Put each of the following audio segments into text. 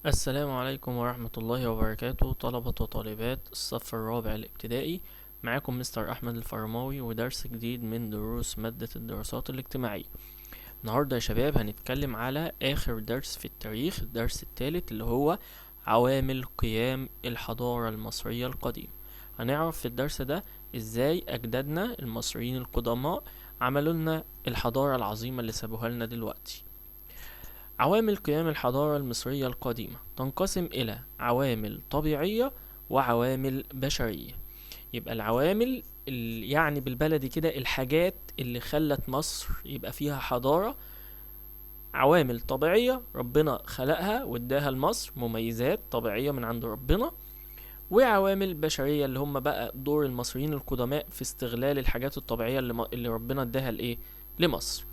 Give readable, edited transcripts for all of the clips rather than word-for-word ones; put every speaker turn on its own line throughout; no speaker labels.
السلام عليكم ورحمة الله وبركاته، طلبة وطالبات الصف الرابع الابتدائي. معاكم مستر أحمد الفرماوي ودرس جديد من دروس مادة الدراسات الاجتماعية. النهاردة يا شباب هنتكلم على آخر درس في التاريخ، الدرس الثالث اللي هو عوامل قيام الحضارة المصرية القديمة. هنعرف في الدرس ده ازاي أجدادنا المصريين القدماء عملوا لنا الحضارة العظيمة اللي سابوها لنا دلوقتي. عوامل قيام الحضارة المصرية القديمة تنقسم إلى عوامل طبيعية وعوامل بشرية. يبقى العوامل يعني بالبلدي كده الحاجات اللي خلت مصر يبقى فيها حضارة. عوامل طبيعية ربنا خلقها واداها لمصر، مميزات طبيعية من عند ربنا. وعوامل بشرية اللي هم بقى دور المصريين القدماء في استغلال الحاجات الطبيعية اللي ربنا اداها لمصر.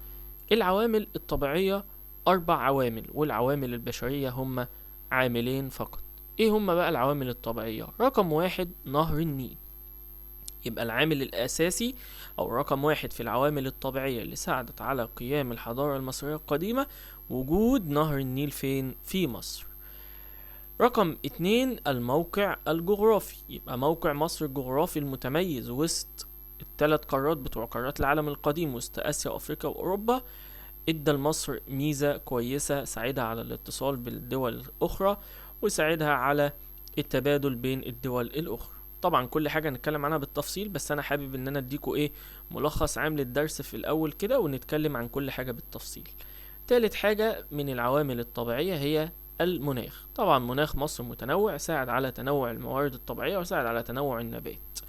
العوامل الطبيعية 4 عوامل، والعوامل البشرية هم عاملين فقط. ايه هم بقى العوامل الطبيعية؟ رقم 1 نهر النيل. يبقى العامل الأساسي أو رقم 1 في العوامل الطبيعية اللي ساعدت على قيام الحضارة المصرية القديمة وجود نهر النيل فين؟ في مصر. رقم 2 الموقع الجغرافي. يبقى موقع مصر الجغرافي المتميز وسط ال3 قارات بتوع قارات العالم القديم، وسط آسيا وأفريقيا وأوروبا، ادى لمصر ميزة كويسة ساعدها على الاتصال بالدول الأخرى وساعدها على التبادل بين الدول الأخرى. طبعا كل حاجة نتكلم عنها بالتفصيل، بس أنا حابب إن أنا أديكوا ملخص عام للدرس في الأول كده، ونتكلم عن كل حاجة بالتفصيل. تالت حاجة من العوامل الطبيعية هي المناخ. طبعا مناخ مصر متنوع، ساعد على تنوع الموارد الطبيعية وساعد على تنوع النبات.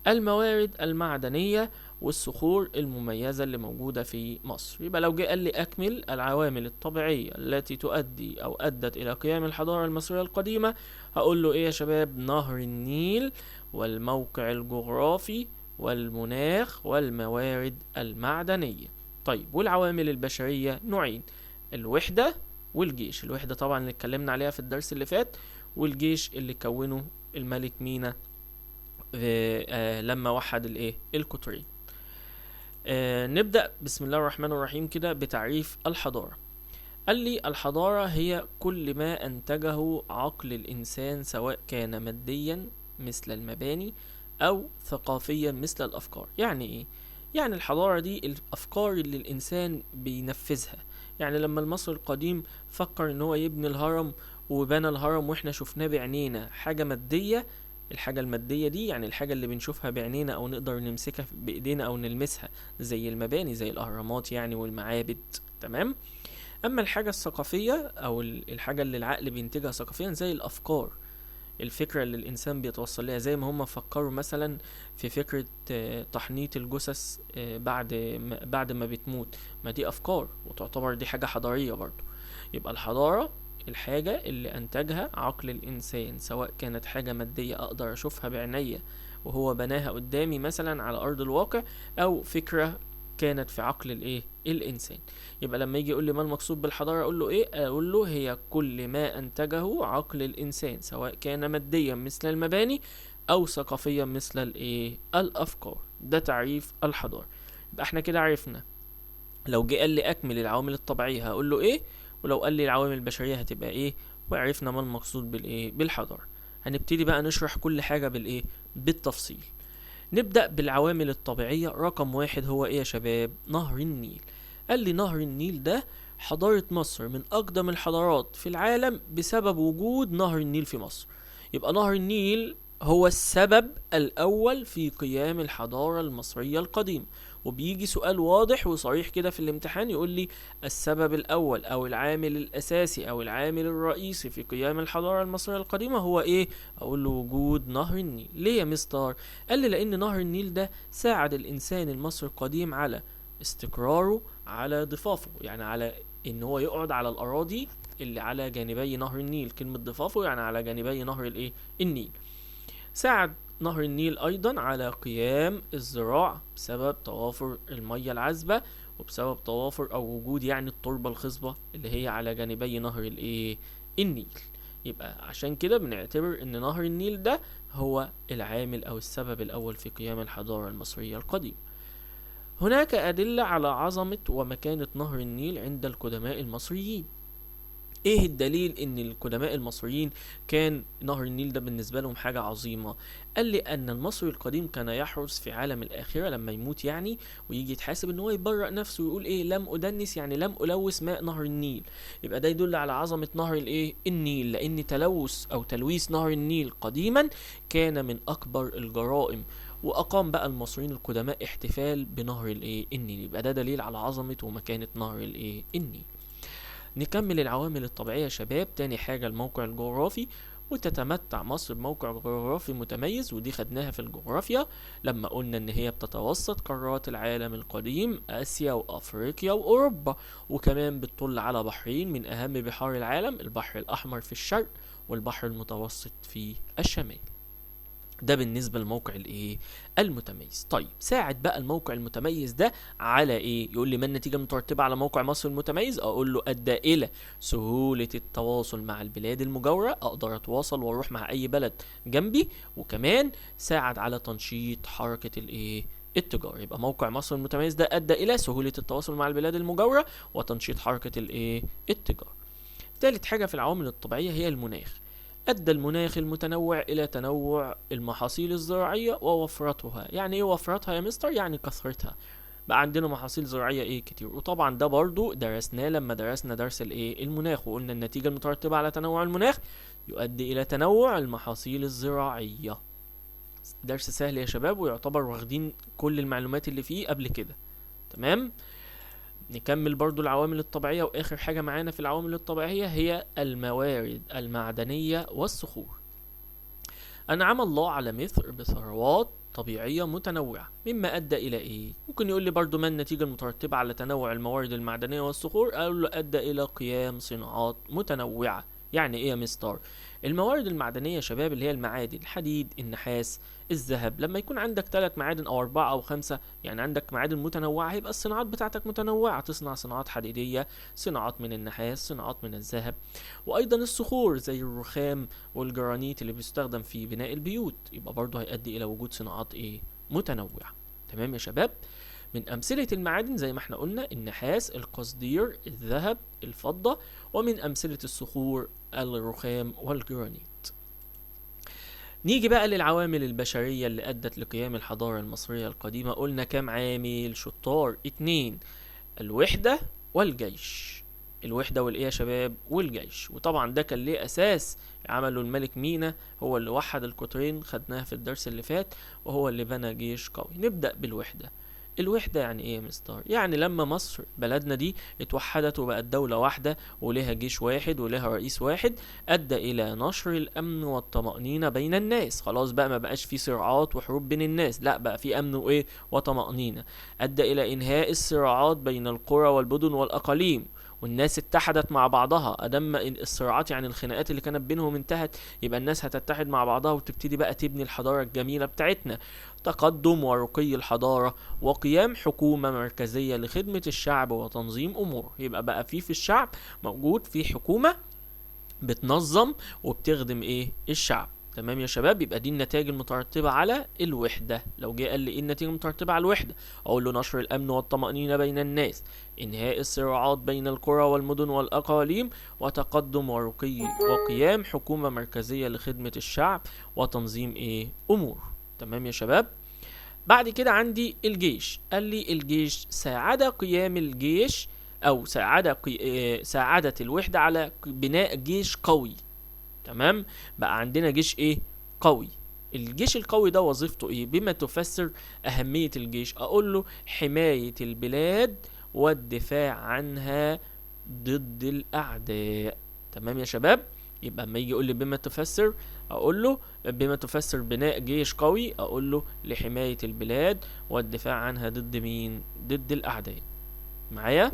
الموارد المعدنية والصخور المميزة اللي موجودة في مصر. يبقى لو جه قال لي أكمل العوامل الطبيعية التي تؤدي أو أدت إلى قيام الحضارة المصرية القديمة، هقول له إيه يا شباب؟ نهر النيل والموقع الجغرافي والمناخ والموارد المعدنية. طيب والعوامل البشرية نوعين، الوحدة والجيش. الوحدة طبعا اللي اتكلمنا عليها في الدرس اللي فات، والجيش اللي كونه الملك مينا لما وحد القطرين. نبدأ بسم الله الرحمن الرحيم كده بتعريف الحضارة. قال لي الحضارة هي كل ما أنتجه عقل الإنسان، سواء كان ماديا مثل المباني أو ثقافيا مثل الأفكار. يعني إيه؟ يعني الحضارة دي الأفكار اللي الإنسان بينفذها. يعني لما المصري القديم فكر إن هو يبني الهرم وبنى الهرم واحنا شفناه بعينينا، حاجة مادية. الحاجة المادية دي يعني الحاجة اللي بنشوفها بعينينا أو نقدر نمسكها بإيدينا أو نلمسها، زي المباني زي الأهرامات يعني والمعابد. تمام؟ اما الحاجة الثقافية او الحاجة اللي العقل بينتجها ثقافيا زي الافكار، الفكرة اللي الانسان بيتوصل لها، زي ما هم فكروا مثلا في فكرة تحنيط الجثث بعد ما بتموت. ما دي افكار وتعتبر دي حاجة حضارية برضو. يبقى الحضارة الحاجة اللي انتجها عقل الانسان، سواء كانت حاجة مادية اقدر اشوفها بعينيا وهو بناها قدامي مثلا على ارض الواقع، او فكرة كانت في عقل الانسان. يبقى لما يجي يقول لي ما المقصود بالحضارة، اقول له ايه؟ اقول له هي كل ما انتجه عقل الانسان، سواء كان ماديا مثل المباني او ثقافيا مثل الافكار. ده تعريف الحضارة. يبقى احنا كده عرفنا لو جه قال لي اكمل العوامل الطبيعية هقول له ايه، ولو قال لي العوامل البشرية هتبقى ايه، وعرفنا ما المقصود بالحضارة. هنبتدي بقى نشرح كل حاجة بالتفصيل. نبدأ بالعوامل الطبيعية. رقم 1 هو ايه يا شباب؟ نهر النيل. قال لي نهر النيل ده حضارة مصر من أقدم الحضارات في العالم بسبب وجود نهر النيل في مصر. يبقى نهر النيل هو السبب الأول في قيام الحضارة المصرية القديمة. وبيجي سؤال واضح وصريح كده في الامتحان يقول لي السبب الأول أو العامل الأساسي أو العامل الرئيسي في قيام الحضارة المصرية القديمة هو إيه؟ أقول له وجود نهر النيل. ليه يا مستر؟ قال لي لأن نهر النيل ده ساعد الإنسان المصري القديم على استقراره على ضفافه، يعني على إن هو يقعد على الأراضي اللي على جانبي نهر النيل. كلمة ضفافه يعني على جانبي نهر النيل. ساعد نهر النيل أيضا على قيام الزراعة بسبب توافر المية العذبة وبسبب توافر أو وجود يعني التربة الخصبة اللي هي على جانبي نهر النيل. يبقى عشان كده بنعتبر ان نهر النيل ده هو العامل او السبب الاول في قيام الحضارة المصرية القديمة. هناك ادلة على عظمة ومكانة نهر النيل عند القدماء المصريين. ايه الدليل ان القدماء المصريين كان نهر النيل ده بالنسبة لهم حاجة عظيمة؟ قال لي ان المصري القديم كان يحرص في عالم الاخرة لما يموت يعني، ويجي يتحاسب ان هو يبرأ نفسه ويقول ايه، لم ادنس، يعني لم الوث ماء نهر النيل. يبقى ده يدل على عظمة نهر الايه النيل، لان تلوث او تلويث نهر النيل قديما كان من اكبر الجرائم. واقام بقى المصريين القدماء احتفال بنهر الايه النيل. يبقى ده دليل على عظمة ومكانة نهر الايه النيل. نكمل العوامل الطبيعية يا شباب. تاني حاجة الموقع الجغرافي، وتتمتع مصر بموقع جغرافي متميز، ودي خدناها في الجغرافيا لما قلنا ان هي بتتوسط قارات العالم القديم، اسيا وافريقيا واوروبا، وكمان بتطل على بحرين من اهم بحار العالم، البحر الاحمر في الشرق والبحر المتوسط في الشمال. ده بالنسبة للموقع الايه المتميز. طيب ساعد بقى الموقع المتميز ده على ايه؟ يقول لي ما النتيجة المترتبة على موقع مصر المتميز؟ اقول له ادى الى سهولة التواصل مع البلاد المجاورة، اقدر اتواصل واروح مع اي بلد جنبي، وكمان ساعد على تنشيط حركة الايه التجارة. يبقى موقع مصر المتميز ده ادى الى سهولة التواصل مع البلاد المجاورة وتنشيط حركة الايه التجارة. ثالث حاجة في العوامل الطبيعية هي المناخ. أدى المناخ المتنوع إلى تنوع المحاصيل الزراعية ووفرتها. يعني إيه وفرتها يا مستر؟ يعني كثرتها. بقى عندنا محاصيل زراعية إيه كتير، وطبعا ده برضو درسناه لما درسنا درس الإيه المناخ، وقلنا النتيجة المترتبة على تنوع المناخ يؤدي إلى تنوع المحاصيل الزراعية. درس سهل يا شباب، ويعتبر واخدين كل المعلومات اللي فيه قبل كده. تمام. نكمل برضو العوامل الطبيعية، وآخر حاجة معانا في العوامل الطبيعية هي الموارد المعدنية والصخور. أنعم الله على مصر بثروات طبيعية متنوعة، مما أدى إلى إيه؟ ممكن يقول لي برضو ما النتيجة المترتبة على تنوع الموارد المعدنية والصخور؟ أقول له أدى إلى قيام صناعات متنوعة. يعني إيه يا مستر؟ الموارد المعدنية يا شباب اللي هي المعادن، الحديد، النحاس، الذهب. لما يكون عندك 3 معادن أو 4 أو 5، يعني عندك معادن متنوعة، هيبقى الصناعات بتاعتك متنوعة، تصنع صناعات حديدية، صناعات من النحاس، صناعات من الذهب. وأيضا الصخور زي الرخام والجرانيت اللي بيستخدم في بناء البيوت، يبقى برضه هيؤدي إلى وجود صناعات إيه متنوعة. تمام يا شباب. من أمثلة المعادن زي ما احنا قلنا النحاس، القصدير، الذهب، الفضة. ومن أمثلة الصخور الرخام والجرانيت. نيجي بقى للعوامل البشرية اللي أدت لقيام الحضارة المصرية القديمة. قلنا كام عامل شطار؟ 2، الوحدة والجيش. الوحدة والإيه يا شباب؟ والجيش. وطبعا ده كان ليه أساس عمله الملك مينا، هو اللي وحد القطرين، خدناها في الدرس اللي فات، وهو اللي بنى جيش قوي. نبدأ بالوحدة. الوحدة يعني ايه يا مستر؟ يعني لما مصر بلدنا دي اتوحدت وبقت دولة واحدة ولها جيش واحد ولها رئيس واحد، ادى الى نشر الامن والطمأنينة بين الناس. خلاص بقى ما بقاش في صراعات وحروب بين الناس، لا بقى في امن وايه وطمأنينة. ادى الى انهاء الصراعات بين القرى والمدن والاقاليم، والناس اتحدت مع بعضها. ادم الصراعات يعني الخناقات اللي كانت بينهم انتهت، يبقى الناس هتتحد مع بعضها وتبتدي بقى تبني الحضارة الجميلة بتاعتنا. تقدم ورقي الحضارة وقيام حكومة مركزية لخدمة الشعب وتنظيم أموره. يبقى بقى في الشعب موجود في حكومة بتنظم وبتخدم ايه الشعب. تمام يا شباب. يبقى دي النتائج المترتبة على الوحدة. لو جه قال لي ايه النتيجة المترتبة على الوحدة، اقول له نشر الامن والطمأنينة بين الناس، انهاء الصراعات بين القرى والمدن والاقاليم، وتقدم ورقي وقيام حكومة مركزية لخدمة الشعب وتنظيم ايه اموره. تمام يا شباب. بعد كده عندي الجيش. قال لي الجيش ساعد قيام الجيش او ساعدت الوحدة على بناء جيش قوي. تمام. بقى عندنا جيش ايه قوي. الجيش القوي ده وظيفته ايه؟ بما تفسر اهمية الجيش، اقول له حماية البلاد والدفاع عنها ضد الاعداء. تمام يا شباب. يبقى اما يجي يقول لي بما تفسر، اقول له بما تفسر بناء جيش قوي، اقول له لحماية البلاد والدفاع عنها ضد مين؟ ضد الاعداء. معايا؟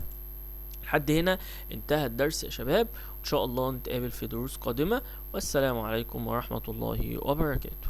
لحد هنا انتهى الدرس يا شباب. ان شاء الله نتقابل في دروس قادمة، والسلام عليكم ورحمة الله وبركاته.